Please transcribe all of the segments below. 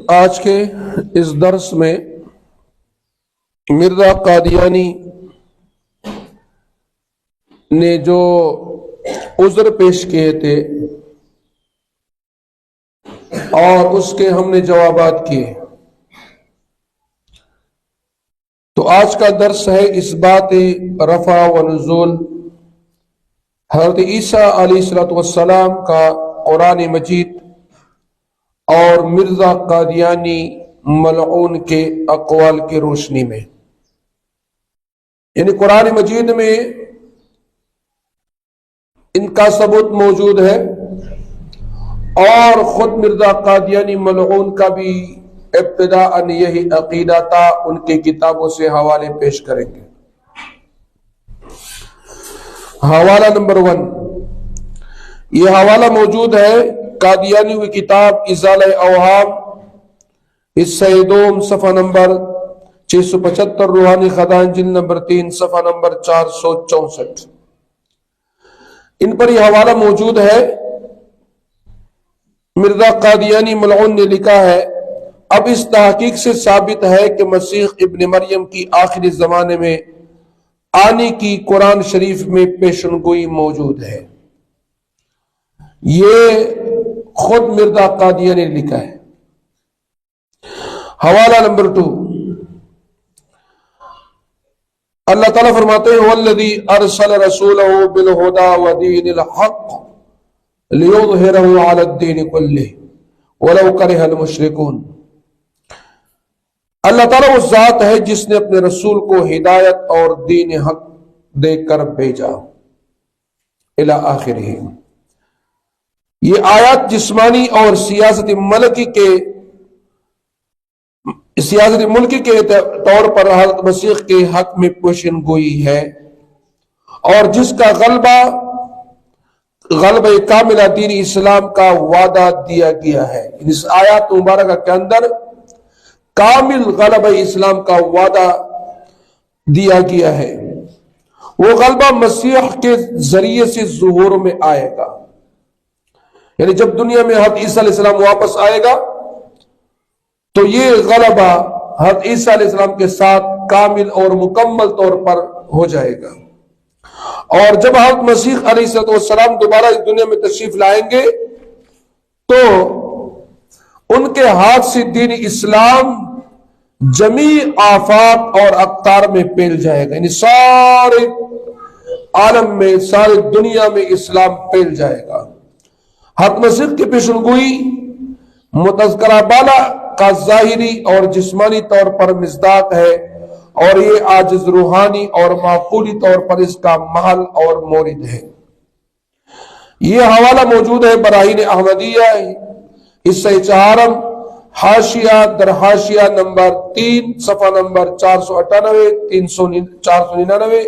آج کے اس درس میں مرزا قادیانی نے جو عذر پیش کیے تھے اور اس کے ہم نے جوابات کیے، تو آج کا درس ہے اس بات رفع و نزول حضرت عیسیٰ علیہ السلام کا قرآن مجید اور مرزا قادیانی ملعون کے اقوال کی روشنی میں، یعنی قرآن مجید میں ان کا ثبوت موجود ہے اور خود مرزا قادیانی ملعون کا بھی ابتداءً یہی عقیدہ تھا۔ ان کی کتابوں سے حوالے پیش کریں گے۔ حوالہ نمبر 1، یہ حوالہ موجود ہے قادیانی کی کتاب ازالہ اوہام، حصہ دوم، صفحہ نمبر 675، روحانی خزائن جلد نمبر 3، صفحہ نمبر 464۔ ان پر یہ حوالہ موجود ہے۔ مرزا قادیانی ملعون نے لکھا ہے، اب اس تحقیق سے ثابت ہے کہ مسیح ابن مریم کی آخری زمانے میں آنے کی قرآن شریف میں پیشنگوئی موجود ہے۔ یہ خود مرزا قادیانی نے لکھا ہے۔ حوالہ نمبر 2، اللہ تعالیٰ فرماتے ہیں وَالَّذِي أَرْسَلَ رَسُولَهُ بِالْهُدَى وَدِينِ الْحَقِّ لِيُظْهِرَهُ عَلَى الدِّينِ كُلِّهِ وَلَوْ كَرِهَ الْمُشْرِكُونَ۔ اللہ تعالیٰ وہ ذات ہے جس نے اپنے رسول کو ہدایت اور دین حق دے کر بھیجا، الی آخرہ۔ یہ آیات جسمانی اور سیاست ملکی کے طور پر حضرت مسیح کے حق میں پیشن گوئی ہے، اور جس کا غلبہ کاملہ دین اسلام کا وعدہ دیا گیا ہے۔ اس آیات مبارکہ کے اندر کامل غلبہ اسلام کا وعدہ دیا گیا ہے۔ وہ غلبہ مسیح کے ذریعے سے ظہور میں آئے گا، یعنی جب دنیا میں حضرت عیسیٰ علیہ السلام واپس آئے گا تو یہ غلبہ حضرت عیسیٰ علیہ السلام کے ساتھ کامل اور مکمل طور پر ہو جائے گا۔ اور جب حضرت مسیح علیہ السلام دوبارہ اس دنیا میں تشریف لائیں گے تو ان کے ہاتھ سے دین اسلام جمیع آفاق اور اقطار میں پھیل جائے گا، یعنی سارے عالم میں، ساری دنیا میں اسلام پھیل جائے گا۔ حضرت مسیح کی پیشنگوئی متذکرہ بالا کا ظاہری اور جسمانی طور پر مصداق ہے، اور یہ عاجز روحانی اور معقولی طور پر اس کا محل اور مورد ہے۔ یہ حوالہ موجود ہے براہین احمدیہ، حصہ 4، حاشیہ در حاشیہ نمبر 3، صفحہ نمبر 498، 499،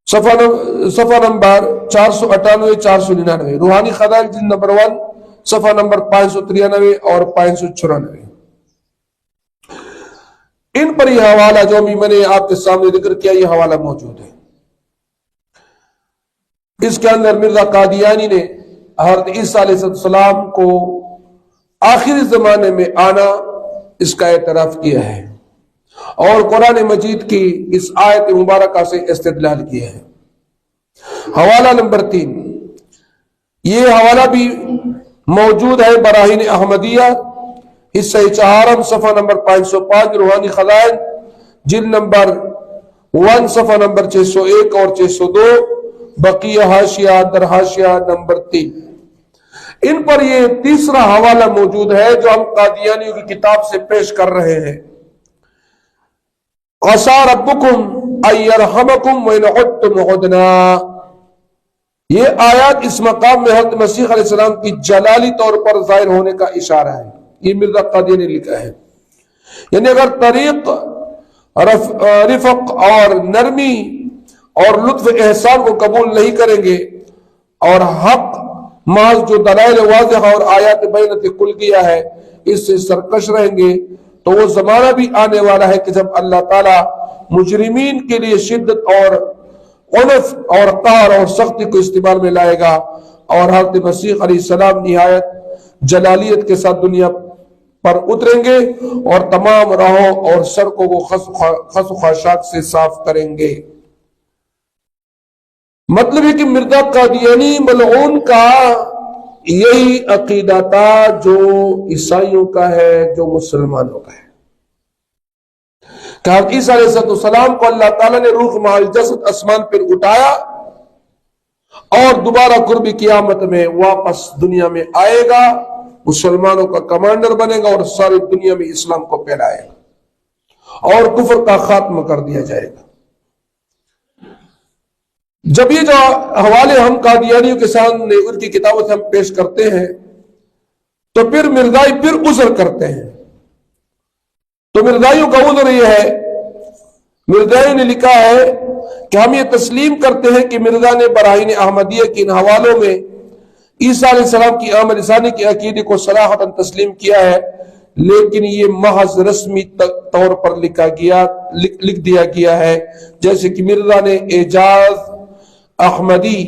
صفحہ نمبر 498، 499، روحانی خزائن جلد نمبر 1، صفحہ نمبر 593 اور 594۔ ان پر یہ حوالہ جو میں نے آپ کے سامنے ذکر کیا، یہ حوالہ موجود ہے۔ اس کے اندر مرزا قادیانی نے حضرت عیسیٰ علیہ السلام کو آخری زمانے میں آنا، اس کا اعتراف کیا ہے، اور قرآن مجید کی اس آیت مبارکہ سے استدلال کیا ہے۔ حوالہ نمبر 3، یہ حوالہ بھی موجود ہے براہین احمدیہ، حصہ 4، صفحہ نمبر 505، روحانی خزائن جلد نمبر 1، صفحہ نمبر 601 اور 602، بقیہ حاشیہ در حاشیہ نمبر 3۔ ان پر یہ تیسرا حوالہ موجود ہے جو ہم قادیانیوں کی کتاب سے پیش کر رہے ہیں۔ عَسَىٰ رَبُّكُمْ أَن يَرْحَمَكُمْ وَإِنْ عُدْتُمْ عُدْنَا۔ یہ آیات اس مقام میں حضرت مسیح علیہ السلام کی جلالی طور پر ظاہر ہونے کا اشارہ ہے۔ یہ مرزا قادیانی نے لکھا ہے، یعنی اگر طریق رفق اور نرمی اور لطف احسان کو قبول نہیں کریں گے اور حق محض جو دلائل واضح اور آیات بینت کلیہ ہے اس سے سرکش رہیں گے، تو وہ زمانہ بھی آنے والا ہے کہ جب اللہ تعالیٰ مجرمین کے لیے شدت اور عنف اور قہر اور سختی کو استعمال میں لائے گا، اور حضرت مسیح علیہ السلام نہایت جلالیت کے ساتھ دنیا پر اتریں گے اور تمام راہوں اور سڑکوں کو خس و خاشاک سے صاف کریں گے۔ مطلب ہے کہ مرزا قادیانی ملعون کا یہی عقیدہ تھا جو عیسائیوں کا ہے، جو مسلمانوں کا ہے، کہ حضرت عیسیٰ علیہ السلام کو اللہ تعالیٰ نے روح مع الجسد آسمان پر اٹھایا اور دوبارہ قرب قیامت میں واپس دنیا میں آئے گا، مسلمانوں کا کمانڈر بنے گا اور ساری دنیا میں اسلام کو پھیلائے گا اور کفر کا خاتمہ کر دیا جائے گا۔ جب یہ جو حوالے ہم قادیانیوں کے سامنے ان کی کتابوں سے ہم پیش کرتے ہیں تو پھر مرزائی پھر عذر کرتے ہیں۔ تو مرزائیوں کا عذر یہ ہے، مرزائی نے لکھا ہے کہ ہم یہ تسلیم کرتے ہیں کہ مرزا نے براہین احمدیہ کے ان حوالوں میں عیسیٰ علیہ السلام کی آمد ثانی کے عقیدے کو صراحتاً تسلیم کیا ہے، لیکن یہ محض رسمی طور پر لکھ دیا گیا ہے، جیسے کہ مرزا نے اعجاز احمدی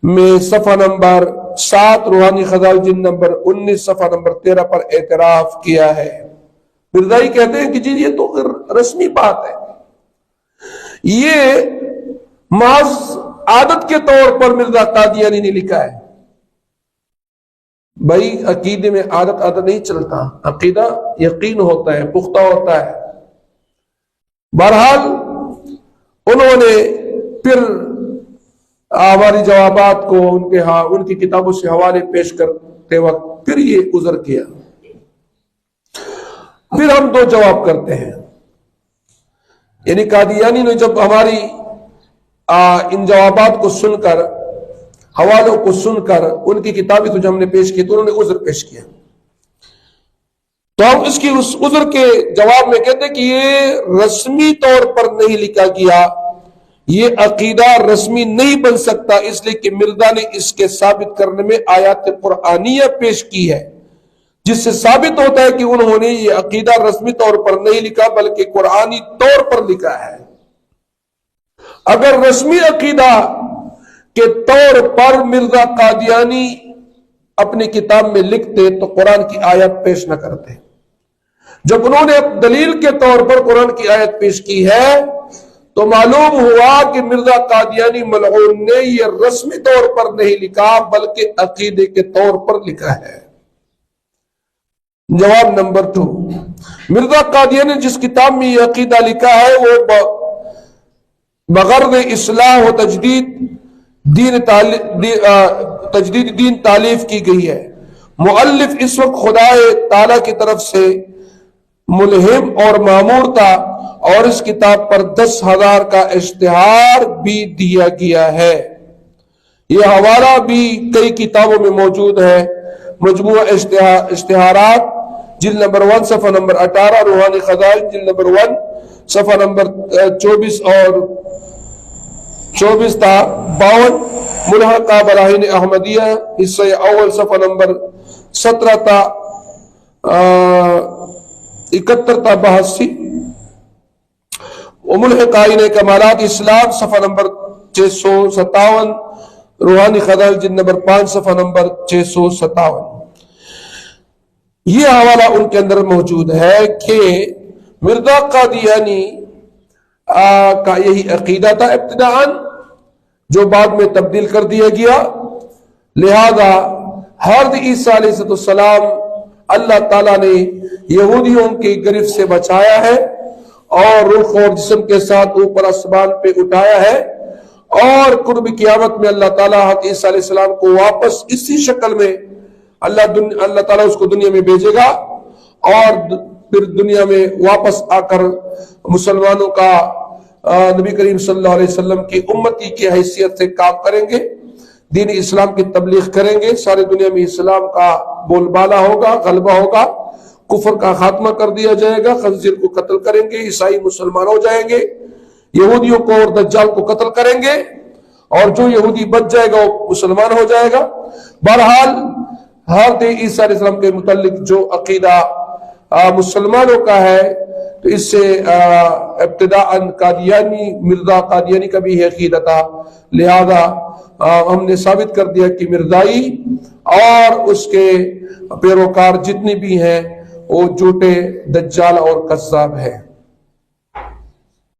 میں صفحہ نمبر 7 روحانی خزائن جلد نمبر 19 صفحہ نمبر 13 پر اعتراف کیا ہے۔ مرزائی کہتے ہیں کہ جی یہ تو رسمی بات ہے، یہ محض عادت کے طور پر مرزا قادیانی نے لکھا ہے۔ بھائی عقیدے میں عادت نہیں چلتا، عقیدہ یقین ہوتا ہے، پختہ ہوتا ہے۔ بہرحال انہوں نے پھر ہماری جوابات کو ان کی کتابوں سے حوالے پیش کرتے وقت پھر یہ عذر کیا۔ پھر ہم دو جواب کرتے ہیں، یعنی قادیانی نے جب ہماری ان جوابات کو سن کر، حوالوں کو سن کر، ان کی کتابیں تو جو ہم نے پیش کی تو انہوں نے عذر پیش کیا، تو ہم اس عذر کے جواب میں کہتے ہیں کہ یہ رسمی طور پر نہیں لکھا گیا، یہ عقیدہ رسمی نہیں بن سکتا، اس لیے کہ مرزا نے اس کے ثابت کرنے میں آیات قرآنیہ پیش کی ہے، جس سے ثابت ہوتا ہے کہ انہوں نے یہ عقیدہ رسمی طور پر نہیں لکھا بلکہ قرآنی طور پر لکھا ہے۔ اگر رسمی عقیدہ کے طور پر مرزا قادیانی اپنی کتاب میں لکھتے تو قرآن کی آیت پیش نہ کرتے۔ جب انہوں نے دلیل کے طور پر قرآن کی آیت پیش کی ہے تو معلوم ہوا کہ مرزا قادیانی ملعون نے یہ رسمی طور پر نہیں لکھا بلکہ عقیدے کے طور پر لکھا ہے۔ جواب نمبر 2، مرزا قادیانی نے جس کتاب میں یہ عقیدہ لکھا ہے وہ بغرض اصلاح و تجدید دین تالیف کی گئی ہے۔ مؤلف اس وقت خدا تعالی کی طرف سے ملہم اور مامور تھا اور اس کتاب پر 10,000 کا اشتہار بھی دیا گیا ہے۔ یہ حوالہ بھی کئی کتابوں میں موجود ہے۔ مجموعہ اشتہارات جلد نمبر 1 صفحہ نمبر 18، روحانی خزائن جلد نمبر 1 صفحہ نمبر 24 اور 24 تا 52، ملحقہ براہین احمدیہ حصہ اول صفحہ نمبر 17 تا 71 تا 82، وملحقین کمالات اسلام صفحہ نمبر 657، روحانی خزائن جلد نمبر 5 صفحہ نمبر 657۔ یہ حوالہ ان کے اندر موجود ہے کہ مرزا قادیانی کا یہی عقیدہ تھا ابتداءً، جو بعد میں تبدیل کر دیا گیا۔ لہذا حضرت عیسیٰ علیہ السلام اللہ تعالیٰ نے یہودیوں کی گرفت سے بچایا ہے اور روح اور جسم کے ساتھ اوپر آسمان پہ اٹھایا ہے، اور قرب قیامت میں اللہ تعالیٰ حضرت عیسیٰ علیہ السلام کو واپس اسی شکل میں اللہ تعالیٰ اس کو دنیا میں بھیجے گا، اور پھر دنیا میں واپس آ کر مسلمانوں کا نبی کریم صلی اللہ علیہ وسلم کی امتی کی حیثیت سے کام کریں گے، دین اسلام کی تبلیغ کریں گے، ساری دنیا میں اسلام کا بول بالا ہوگا، غلبہ ہوگا، کفر کا خاتمہ کر دیا جائے گا، خنزیر کو قتل کریں گے، عیسائی مسلمان ہو جائیں گے، یہودیوں کو اور دجال کو قتل کریں گے، اور جو یہودی بچ جائے گا وہ مسلمان ہو جائے گا۔ بہرحال حضرت عیسیٰ علیہ السلام کے متعلق جو عقیدہ مسلمانوں کا ہے تو اس سے ابتداءً قادیانی، مرزا قادیانی کا بھی عقیدہ تھا، لہذا ہم نے ثابت کر دیا کہ مرزائی اور اس کے پیروکار جتنے بھی ہیں وہ جھوٹے دجال اور قذاب ہے۔